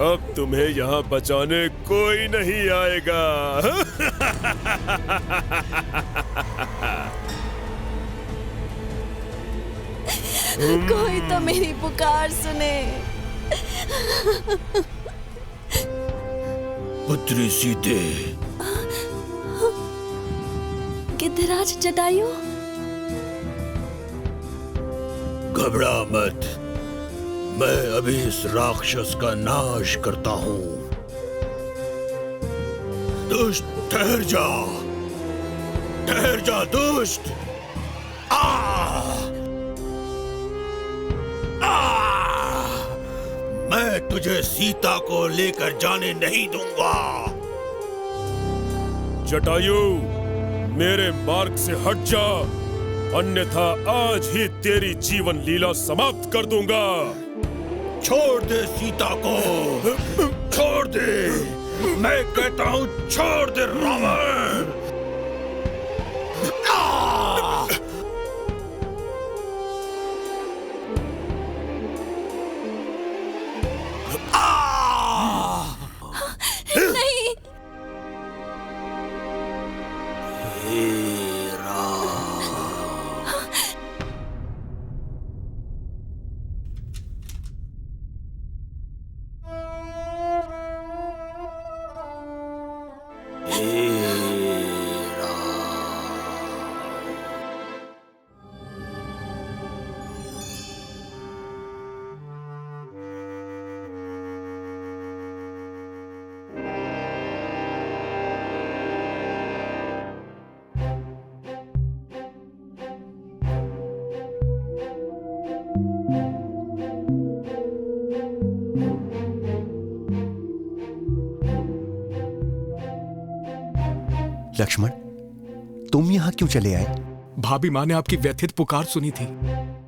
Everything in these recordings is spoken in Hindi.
अब तुम्हें यहाँ बचाने कोई नहीं आएगा। कोई तो मेरी पुकार सुने। पुत्री सीते। गिद्धराज जटायु, घबरा मत, मैं अभी इस राक्षस का नाश करता हूँ। दुष्ट ठहर जा, ठहर जा दुष्ट। मैं तुझे सीता को लेकर जाने नहीं दूंगा। जटायु, मेरे मार्ग से हट जा, अन्यथा आज ही तेरी जीवन लीला समाप्त कर दूंगा। छोड़ दे सीता को, छोड़ दे, मैं कहता हूँ छोड़ दे रावण। नहीं। लक्ष्मण, तुम यहां क्यों चले आए? भाभी माँ ने आपकी व्यथित पुकार सुनी थी।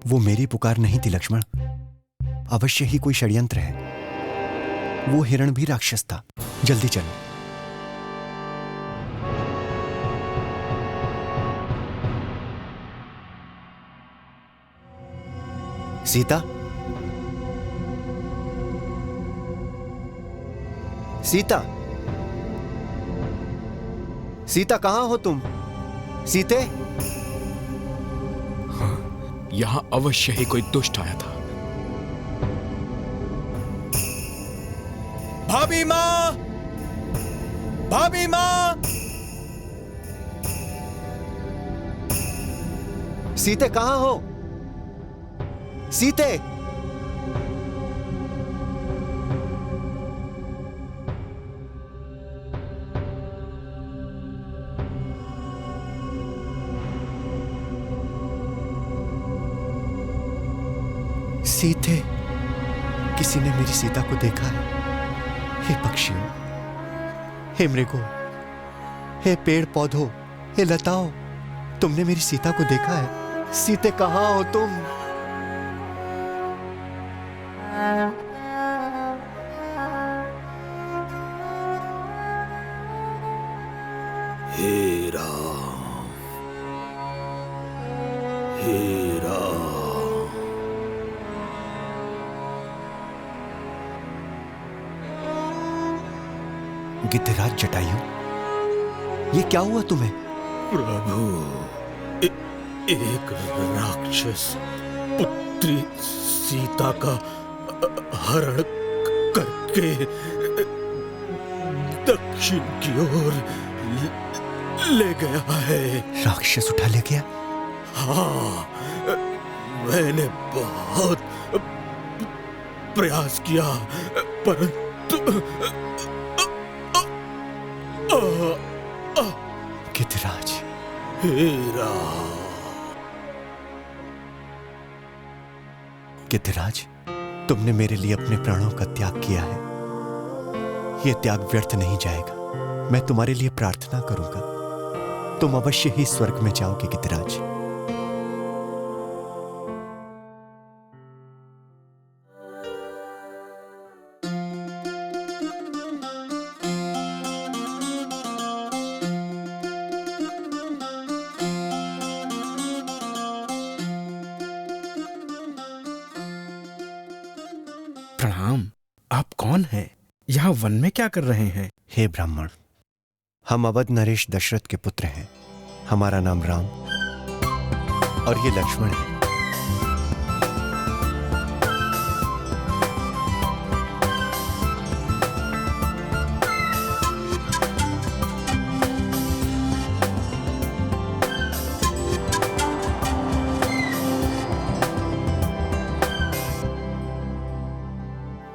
वो मेरी पुकार नहीं थी लक्ष्मण, अवश्य ही कोई षड्यंत्र है। वो हिरण भी राक्षस था। जल्दी चलो। सीता, सीता, सीता, कहां हो तुम? सीते? हाँ, यहां अवश्य ही कोई दुष्ट आया था। भाभी मां, भाभी मां, सीते कहां हो? सीते, सीते, किसी ने मेरी सीता को देखा है? हे पक्षियों, हे मृगों, हे पेड़ पौधों, हे लताओं, तुमने मेरी सीता को देखा है? सीते कहां हो तुम? हे राम, हे राम। गिद्धराज जटायु, ये क्या हुआ तुम्हें? प्रभु, एक राक्षस पुत्री सीता का हरण करके दक्षिण की ओर ले गया है। राक्षस उठा ले गया? हाँ, मैंने बहुत प्रयास किया, परंतु गिद्धराज, हे राम। गिद्धराज, तुमने मेरे लिए अपने प्राणों का त्याग किया है। यह त्याग व्यर्थ नहीं जाएगा। मैं तुम्हारे लिए प्रार्थना करूंगा। तुम अवश्य ही स्वर्ग में जाओगे गिद्धराज। प्रणाम। आप कौन हैं? यहाँ वन में क्या कर रहे हैं? हे ब्राह्मण, हम अवध नरेश दशरथ के पुत्र हैं। हमारा नाम राम और ये लक्ष्मण है।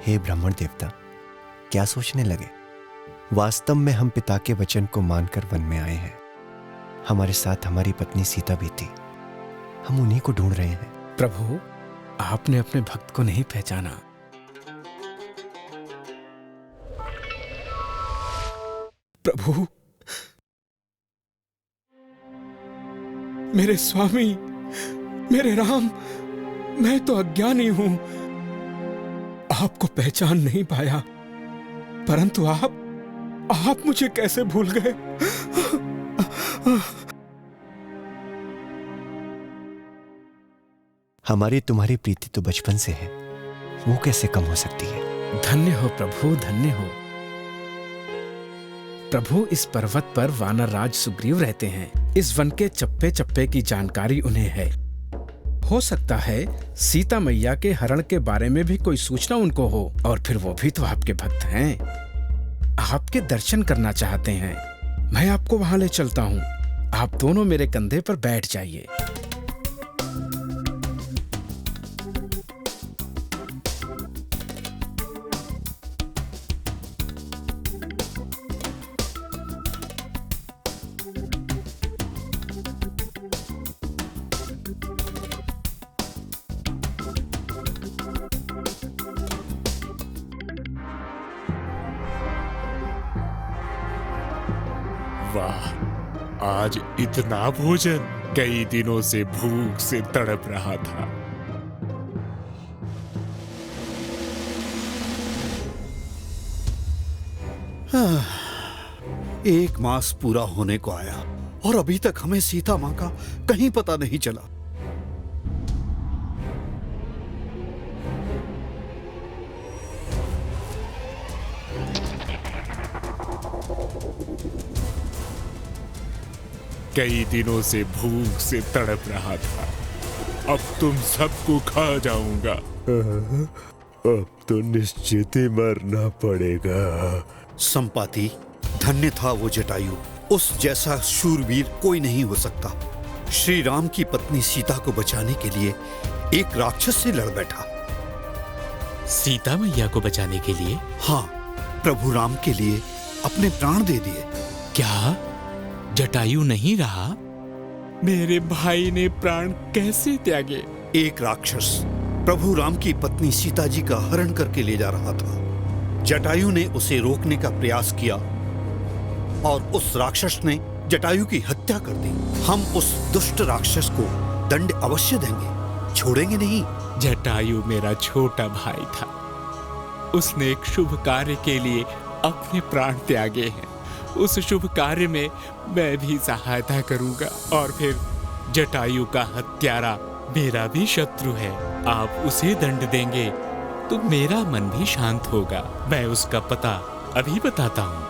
हे ब्राह्मण देवता, क्या सोचने लगे? वास्तव में हम पिता के वचन को मानकर वन में आए हैं। हमारे साथ हमारी पत्नी सीता भी थी। हम उन्हीं को ढूंढ रहे हैं। प्रभु, आपने अपने भक्त को नहीं पहचाना। प्रभु, मेरे स्वामी, मेरे राम, मैं तो अज्ञानी हूं, आपको पहचान नहीं पाया, परंतु आप मुझे कैसे भूल गए? हमारी तुम्हारी प्रीति तो बचपन से है, वो कैसे कम हो सकती है? धन्य हो प्रभु, धन्य हो। प्रभु, इस पर्वत पर वानर राज सुग्रीव रहते हैं। इस वन के चप्पे चप्पे की जानकारी उन्हें है। हो सकता है सीता मैया के हरण के बारे में भी कोई सूचना उनको हो, और फिर वो भी तो आपके भक्त हैं। आपके दर्शन करना चाहते हैं। मैं आपको वहां ले चलता हूं। आप दोनों मेरे कंधे पर बैठ जाइए। वाह, आज इतना भोजन! कई दिनों से भूख से तड़प रहा था। एक मास पूरा होने को आया और अभी तक हमें सीता मां का कहीं पता नहीं चला। कई दिनों से भूख से तड़प रहा था। अब तुम सबको खा जाऊंगा। अब तो निश्चित ही मरना पड़ेगा। संपाति, धन्य था वो जटायु। उस जैसा शूरवीर कोई नहीं हो सकता। श्री राम की पत्नी सीता को बचाने के लिए एक राक्षस से लड़ बैठा। सीता मैया को बचाने के लिए? हाँ, प्रभु राम के लिए अपने प्राण दे दिए। क्या जटायु नहीं रहा? मेरे भाई ने प्राण कैसे त्यागे? एक राक्षस प्रभु राम की पत्नी सीता जी का हरण करके ले जा रहा था। जटायु ने उसे रोकने का प्रयास किया और उस राक्षस ने जटायु की हत्या कर दी। हम उस दुष्ट राक्षस को दंड अवश्य देंगे, छोड़ेंगे नहीं। जटायु मेरा छोटा भाई था। उसने एक शुभ कार्य के लिए अपने प्राण त्यागे हैं। उस शुभ कार्य में मैं भी सहायता करूंगा। और फिर जटायु का हत्यारा मेरा भी शत्रु है। आप उसे दंड देंगे तो मेरा मन भी शांत होगा। मैं उसका पता अभी बताता हूं।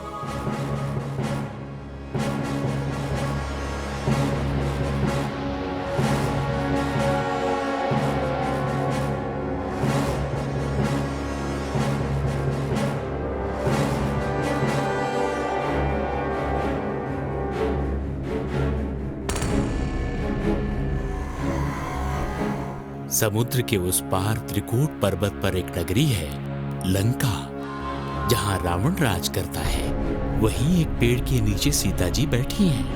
समुद्र के उस पार त्रिकूट पर्वत पर एक नगरी है, लंका, जहां रावण राज करता है। वहीं एक पेड़ के नीचे सीता जी बैठी हैं।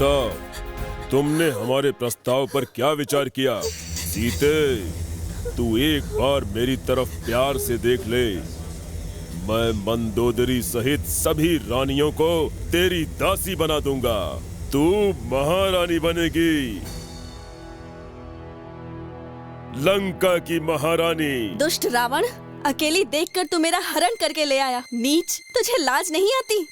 सीता, तुमने हमारे प्रस्ताव पर क्या विचार किया? सीते, तू एक बार मेरी तरफ प्यार से देख ले। मैं मंदोदरी सहित सभी रानियों को तेरी दासी बना दूंगा। तू महारानी बनेगी, लंका की महारानी। दुष्ट रावण, अकेली देखकर तू मेरा हरण करके ले आया। नीच, तुझे लाज नहीं आती?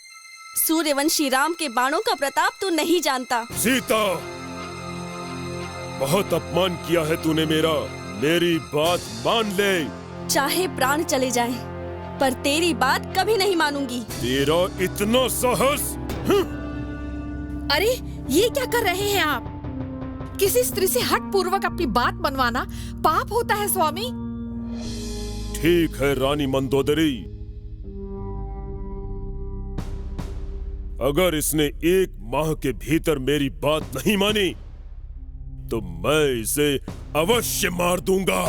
सूर्यवंशी राम के बाणों का प्रताप तू नहीं जानता। सीता, बहुत अपमान किया है तूने मेरा। मेरी बात मान ले। चाहे प्राण चले जाएं, पर तेरी बात कभी नहीं मानूंगी। तेरा इतना साहस? अरे ये क्या कर रहे हैं आप? किसी स्त्री से हठ पूर्वक अपनी बात मनवाना पाप होता है स्वामी। ठीक है रानी मंदोदरी, अगर इसने 1 माह के भीतर मेरी बात नहीं मानी तो मैं इसे अवश्य मार दूंगा।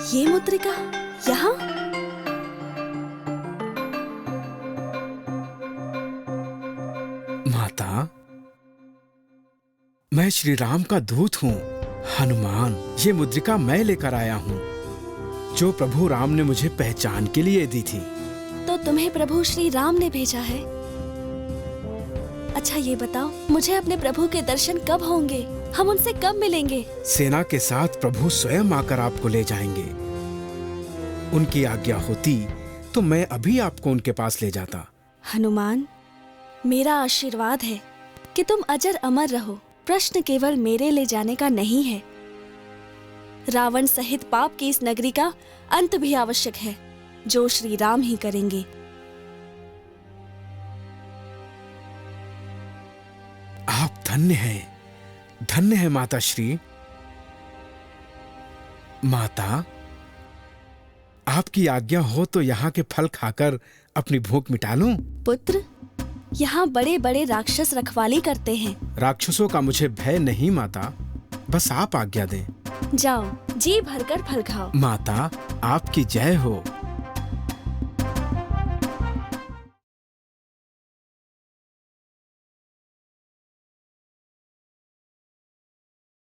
ये मुद्रिका यहाँ? माता, मैं श्री राम का दूत हूँ, हनुमान। ये मुद्रिका मैं लेकर आया हूँ, जो प्रभु राम ने मुझे पहचान के लिए दी थी। तो तुम्हें प्रभु श्री राम ने भेजा है? अच्छा ये बताओ, मुझे अपने प्रभु के दर्शन कब होंगे? हम उनसे कब मिलेंगे? सेना के साथ प्रभु स्वयं आकर आपको ले जाएंगे। उनकी आज्ञा होती तो मैं अभी आपको उनके पास ले जाता। हनुमान, मेरा आशीर्वाद है कि तुम अजर अमर रहो। प्रश्न केवल मेरे ले जाने का नहीं है, रावण सहित पाप की इस नगरी का अंत भी आवश्यक है, जो श्री राम ही करेंगे। आप धन्य हैं, धन्य है माता श्री। माता, आपकी आज्ञा हो तो यहाँ के फल खाकर अपनी भूख मिटा लूं? पुत्र, यहाँ बड़े बड़े राक्षस रखवाली करते हैं। राक्षसों का मुझे भय नहीं माता, बस आप आज्ञा दें। जाओ, जी भरकर फल खाओ। माता, आपकी जय हो।